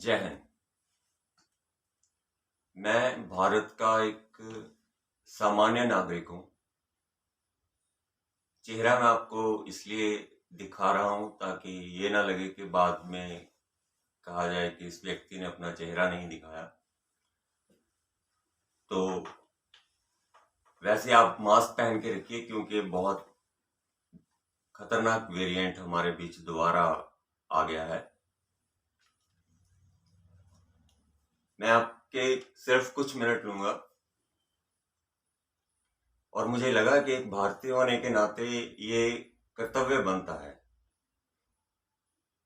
जय हिंद। मैं भारत का एक सामान्य नागरिक हूँ। चेहरा मैं आपको इसलिए दिखा रहा हूँ ताकि ये ना लगे कि बाद में कहा जाए कि इस व्यक्ति ने अपना चेहरा नहीं दिखाया। तो वैसे आप मास्क पहन के रखिए क्योंकि बहुत खतरनाक वेरिएंट हमारे बीच दोबारा आ गया है। मैं आपके सिर्फ कुछ मिनट लूंगा और मुझे लगा कि एक भारतीय होने के नाते ये कर्तव्य बनता है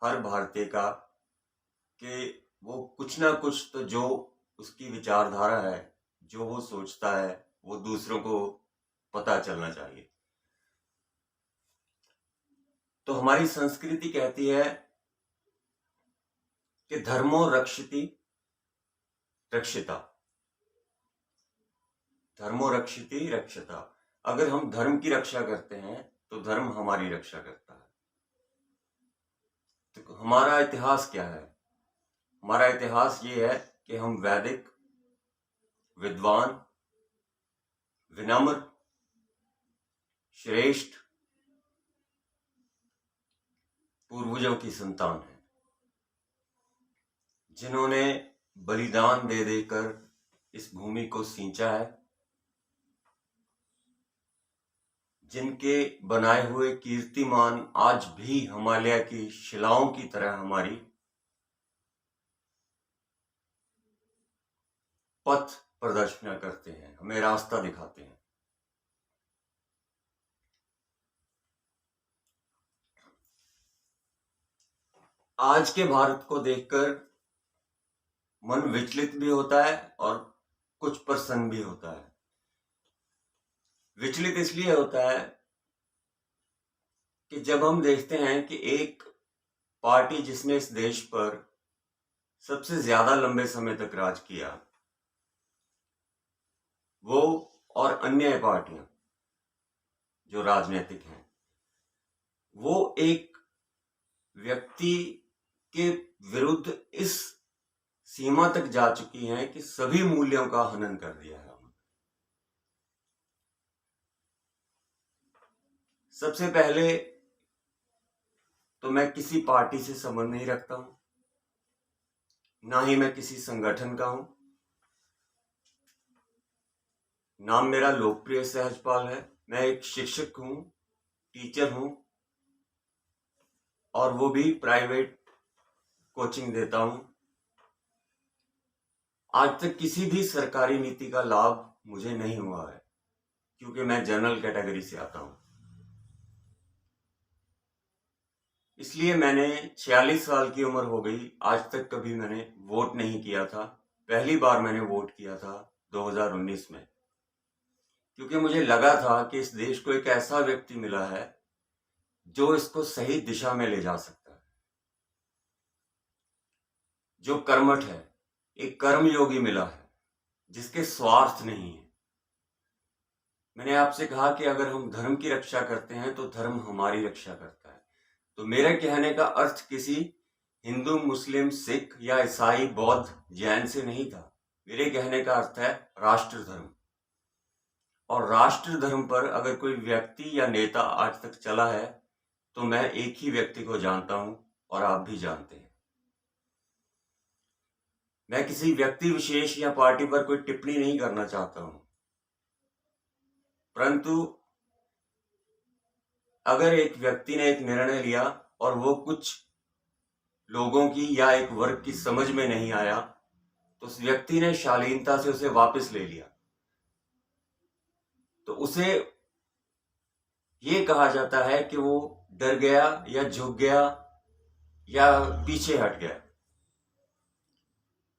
हर भारतीय का कि वो कुछ ना कुछ तो जो उसकी विचारधारा है, जो वो सोचता है, वो दूसरों को पता चलना चाहिए। तो हमारी संस्कृति कहती है कि धर्मो रक्षति रक्षिता, धर्मो रक्षति रक्षिता। अगर हम धर्म की रक्षा करते हैं तो धर्म हमारी रक्षा करता है। तो हमारा इतिहास क्या है? हमारा इतिहास ये है कि हम वैदिक, विद्वान, विनम्र, श्रेष्ठ पूर्वजों की संतान है, जिन्होंने बलिदान दे देकर इस भूमि को सींचा है, जिनके बनाए हुए कीर्तिमान आज भी हिमालय की शिलाओं की तरह हमारी पथ प्रदर्शन करते हैं, हमें रास्ता दिखाते हैं। आज के भारत को देखकर मन विचलित भी होता है और कुछ प्रसन्न भी होता है। विचलित इसलिए होता है कि जब हम देखते हैं कि एक पार्टी जिसने इस देश पर सबसे ज्यादा लंबे समय तक राज किया, वो और अन्य पार्टियां जो राजनीतिक हैं, वो एक व्यक्ति के विरुद्ध इस सीमा तक जा चुकी हैं कि सभी मूल्यों का हनन कर दिया है। सबसे पहले तो मैं किसी पार्टी से संबंध नहीं रखता हूं, ना ही मैं किसी संगठन का हूं। नाम मेरा लोकप्रिय सहजपाल है। मैं एक शिक्षक हूं, टीचर हूं, और वो भी प्राइवेट कोचिंग देता हूं। आज तक किसी भी सरकारी नीति का लाभ मुझे नहीं हुआ है क्योंकि मैं जनरल कैटेगरी से आता हूं। इसलिए मैंने 46 साल की उम्र हो गई, आज तक कभी मैंने वोट नहीं किया था। पहली बार मैंने वोट किया था 2019 में, क्योंकि मुझे लगा था कि इस देश को एक ऐसा व्यक्ति मिला है जो इसको सही दिशा में ले जा सकता है, जो कर्मठ है, एक कर्मयोगी मिला है जिसके स्वार्थ नहीं है। मैंने आपसे कहा कि अगर हम धर्म की रक्षा करते हैं तो धर्म हमारी रक्षा करता है। तो मेरे कहने का अर्थ किसी हिंदू, मुस्लिम, सिख या ईसाई, बौद्ध, जैन से नहीं था। मेरे कहने का अर्थ है राष्ट्र धर्म। और राष्ट्र धर्म पर अगर कोई व्यक्ति या नेता आज तक चला है तो मैं एक ही व्यक्ति को जानता हूं और आप भी जानते हैं। मैं किसी व्यक्ति विशेष या पार्टी पर कोई टिप्पणी नहीं करना चाहता हूं, परंतु अगर एक व्यक्ति ने एक निर्णय लिया और वो कुछ लोगों की या एक वर्ग की समझ में नहीं आया, तो उस व्यक्ति ने शालीनता से उसे वापस ले लिया, तो उसे ये कहा जाता है कि वो डर गया या झुक गया या पीछे हट गया,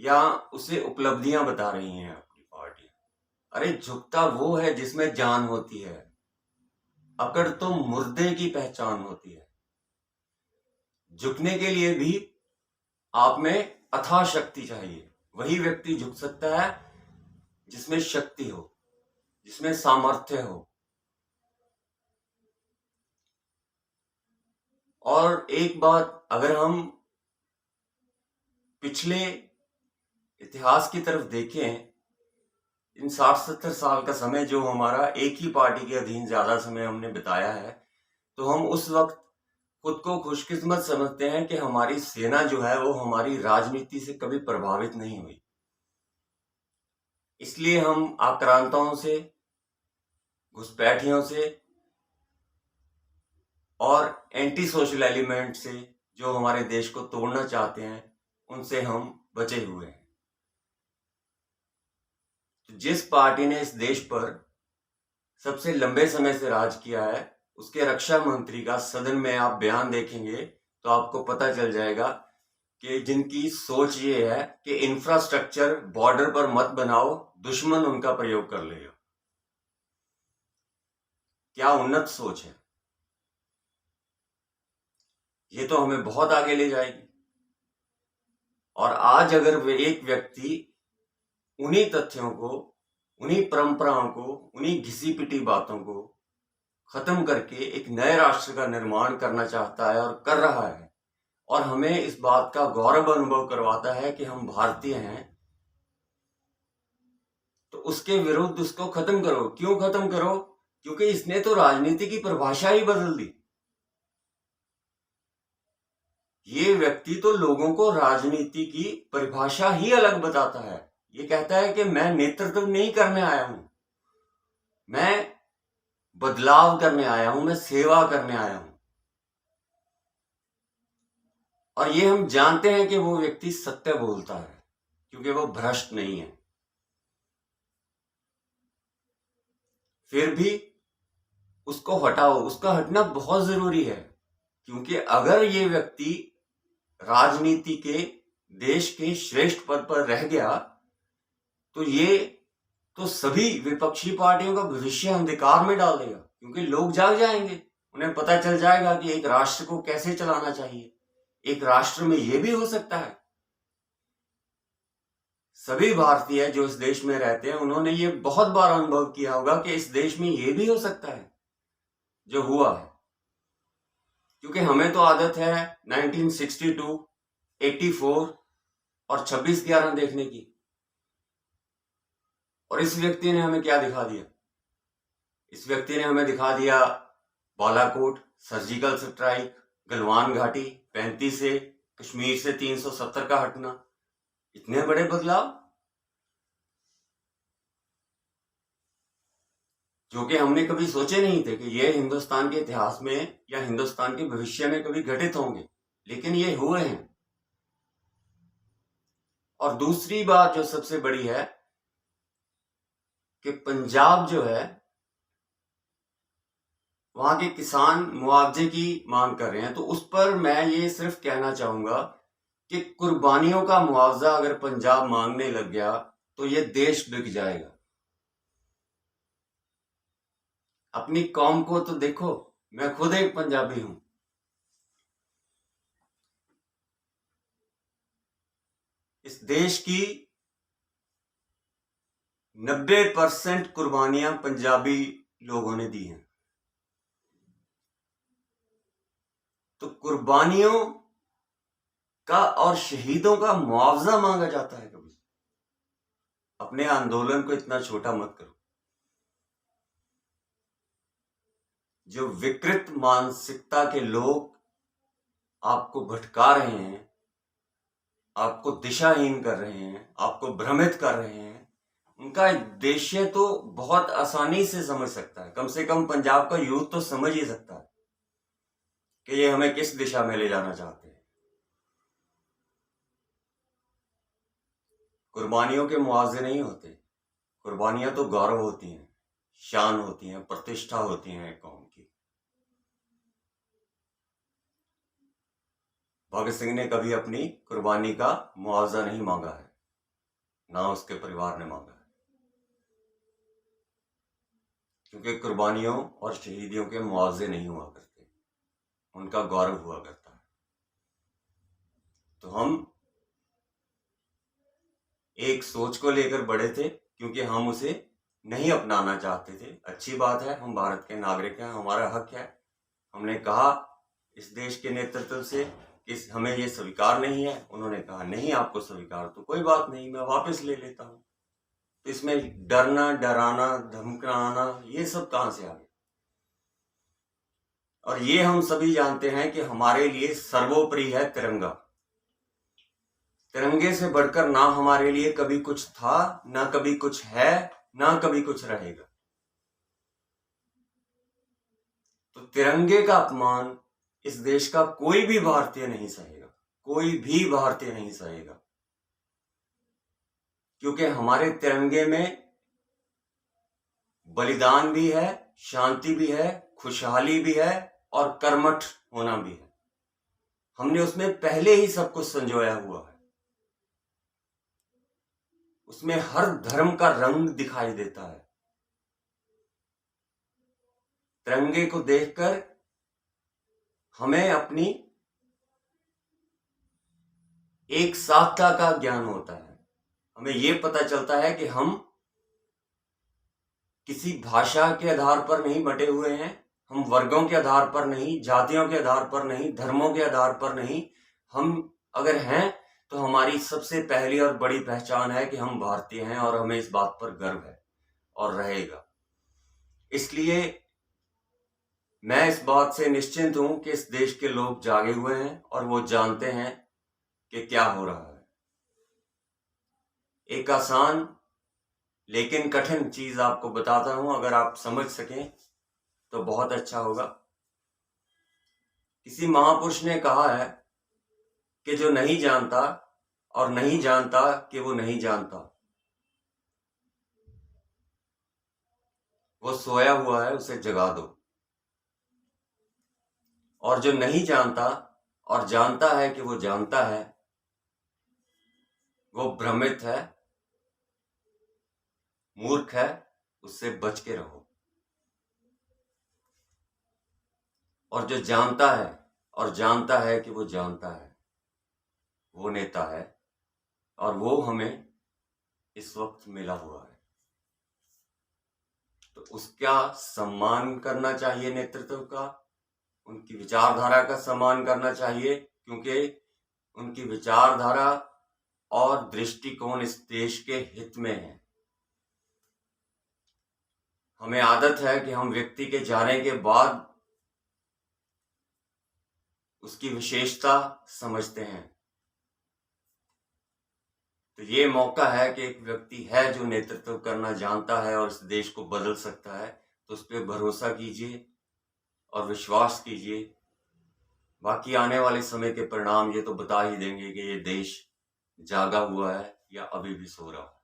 या उसे उपलब्धियां बता रही हैं अपनी पार्टी। अरे झुकता वो है जिसमें जान होती है, अकड़ तो मुर्दे की पहचान होती है। झुकने के लिए भी आप में अथाह शक्ति चाहिए। वही व्यक्ति झुक सकता है जिसमें शक्ति हो, जिसमें सामर्थ्य हो। और एक बात, अगर हम पिछले इतिहास की तरफ देखें, इन 60-70 साल का समय जो हमारा एक ही पार्टी के अधीन ज़्यादा समय हमने बिताया है, तो हम उस वक्त खुद को खुशकिस्मत समझते हैं कि हमारी सेना जो है वो हमारी राजनीति से कभी प्रभावित नहीं हुई। इसलिए हम आक्रांताओं से, घुसपैठियों से और एंटी सोशल एलिमेंट से जो हमारे देश को तोड़ना चाहते हैं, उनसे हम बचे हुए हैं। तो जिस पार्टी ने इस देश पर सबसे लंबे समय से राज किया है, उसके रक्षा मंत्री का सदन में आप बयान देखेंगे तो आपको पता चल जाएगा कि जिनकी सोच ये है कि इंफ्रास्ट्रक्चर बॉर्डर पर मत बनाओ, दुश्मन उनका प्रयोग कर लेगा। क्या उन्नत सोच है! ये तो हमें बहुत आगे ले जाएगी। और आज अगर एक व्यक्ति उन्हीं तथ्यों को, उन्हीं परंपराओं को, उन्हीं घिसी पिटी बातों को खत्म करके एक नए राष्ट्र का निर्माण करना चाहता है और कर रहा है, और हमें इस बात का गौरव अनुभव करवाता है कि हम भारतीय हैं, तो उसके विरुद्ध उसको खत्म करो। क्यों खत्म करो? क्योंकि इसने तो राजनीति की परिभाषा ही बदल दी। ये व्यक्ति तो लोगों को राजनीति की परिभाषा ही अलग बताता है। ये कहता है कि मैं नेतृत्व नहीं करने आया हूं, मैं बदलाव करने आया हूं, मैं सेवा करने आया हूं। और ये हम जानते हैं कि वो व्यक्ति सत्य बोलता है, क्योंकि वो भ्रष्ट नहीं है। फिर भी उसको हटाओ। उसका हटना बहुत जरूरी है, क्योंकि अगर ये व्यक्ति राजनीति के, देश के श्रेष्ठ पद पर रह गया तो ये तो सभी विपक्षी पार्टियों का भविष्य अंधकार में डाल देगा। क्योंकि लोग जाग जाएंगे, उन्हें पता चल जाएगा कि एक राष्ट्र को कैसे चलाना चाहिए। एक राष्ट्र में ये भी हो सकता है। सभी भारतीय जो इस देश में रहते हैं, उन्होंने ये बहुत बार अनुभव किया होगा कि इस देश में ये भी हो सकता है जो हुआ है। क्योंकि हमें तो आदत है 1962, 84 और 26/11 देखने की। और इस व्यक्ति ने हमें क्या दिखा दिया? इस व्यक्ति ने हमें दिखा दिया बालाकोट, सर्जिकल स्ट्राइक, गलवान घाटी, 35 से, कश्मीर से 370 का हटना, इतने बड़े बदलाव जो कि हमने कभी सोचे नहीं थे कि ये हिंदुस्तान के इतिहास में या हिंदुस्तान के भविष्य में कभी घटित होंगे, लेकिन ये हुए हैं। और दूसरी बात जो सबसे बड़ी है कि पंजाब जो है, वहां के किसान मुआवजे की मांग कर रहे हैं। तो उस पर मैं ये सिर्फ कहना चाहूंगा कि कुर्बानियों का मुआवजा अगर पंजाब मांगने लग गया तो ये देश बिक जाएगा। अपनी कौम को तो देखो, मैं खुद एक पंजाबी हूं। इस देश की 90% कुर्बानियां पंजाबी लोगों ने दी हैं। तो कुर्बानियों का और शहीदों का मुआवजा मांगा जाता है कभी? अपने आंदोलन को इतना छोटा मत करो। जो विकृत मानसिकता के लोग आपको भटका रहे हैं, आपको दिशाहीन कर रहे हैं, आपको भ्रमित कर रहे हैं, उनका उद्देश्य तो बहुत आसानी से समझ सकता है। कम से कम पंजाब का यूथ तो समझ ही सकता है कि ये हमें किस दिशा में ले जाना चाहते हैं। कुर्बानियों के मुआवजे नहीं होते। कुर्बानियां तो गौरव होती हैं, शान होती हैं, प्रतिष्ठा होती हैं एक कौम की। भगत सिंह ने कभी अपनी कुर्बानी का मुआवजा नहीं मांगा है, ना उसके परिवार ने मांगा है, क्योंकि कुर्बानियों और शहीदियों के मुआवजे नहीं हुआ करते, उनका गौरव हुआ करता है। तो हम एक सोच को लेकर बढ़े थे, क्योंकि हम उसे नहीं अपनाना चाहते थे। अच्छी बात है, हम भारत के नागरिक हैं, हमारा हक है। हमने कहा इस देश के नेतृत्व से कि हमें ये स्वीकार नहीं है। उन्होंने कहा नहीं आपको स्वीकार, तो कोई बात नहीं, मैं वापस ले लेता हूं। तो इसमें डरना, डराना, धमकाना, ये सब कहां से आ गया? और ये हम सभी जानते हैं कि हमारे लिए सर्वोपरि है तिरंगा। तिरंगे से बढ़कर ना हमारे लिए कभी कुछ था, ना कभी कुछ है, ना कभी कुछ रहेगा। तो तिरंगे का अपमान इस देश का कोई भी भारतीय नहीं सहेगा, कोई भी भारतीय नहीं सहेगा, क्योंकि हमारे तिरंगे में बलिदान भी है, शांति भी है, खुशहाली भी है और कर्मठ होना भी है। हमने उसमें पहले ही सब कुछ संजोया हुआ है। उसमें हर धर्म का रंग दिखाई देता है। तिरंगे को देखकर हमें अपनी एक साथता का ज्ञान होता है। हमें यह पता चलता है कि हम किसी भाषा के आधार पर नहीं बटे हुए हैं, हम वर्गों के आधार पर नहीं, जातियों के आधार पर नहीं, धर्मों के आधार पर नहीं। हम अगर हैं तो हमारी सबसे पहली और बड़ी पहचान है कि हम भारतीय हैं और हमें इस बात पर गर्व है और रहेगा। इसलिए मैं इस बात से निश्चिंत हूं कि इस देश के लोग जागे हुए हैं और वो जानते हैं कि क्या हो रहा है। एक आसान लेकिन कठिन चीज आपको बताता हूं, अगर आप समझ सकें तो बहुत अच्छा होगा। किसी महापुरुष ने कहा है कि जो नहीं जानता और नहीं जानता कि वो नहीं जानता, वो सोया हुआ है, उसे जगा दो। और जो नहीं जानता और जानता है कि वो जानता है, वो भ्रमित है, मूर्ख है, उससे बच के रहो। और जो जानता है और जानता है कि वो जानता है, वो नेता है और वो हमें इस वक्त मिला हुआ है। तो उसका सम्मान करना चाहिए, नेतृत्व का, उनकी विचारधारा का सम्मान करना चाहिए, क्योंकि उनकी विचारधारा और दृष्टिकोण इस देश के हित में है। हमें आदत है कि हम व्यक्ति के जाने के बाद उसकी विशेषता समझते हैं। तो ये मौका है कि एक व्यक्ति है जो नेतृत्व करना जानता है और इस देश को बदल सकता है, तो उस पर भरोसा कीजिए और विश्वास कीजिए। बाकी आने वाले समय के परिणाम ये तो बता ही देंगे कि ये देश जागा हुआ है या अभी भी सो रहा है।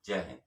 जय हिंद।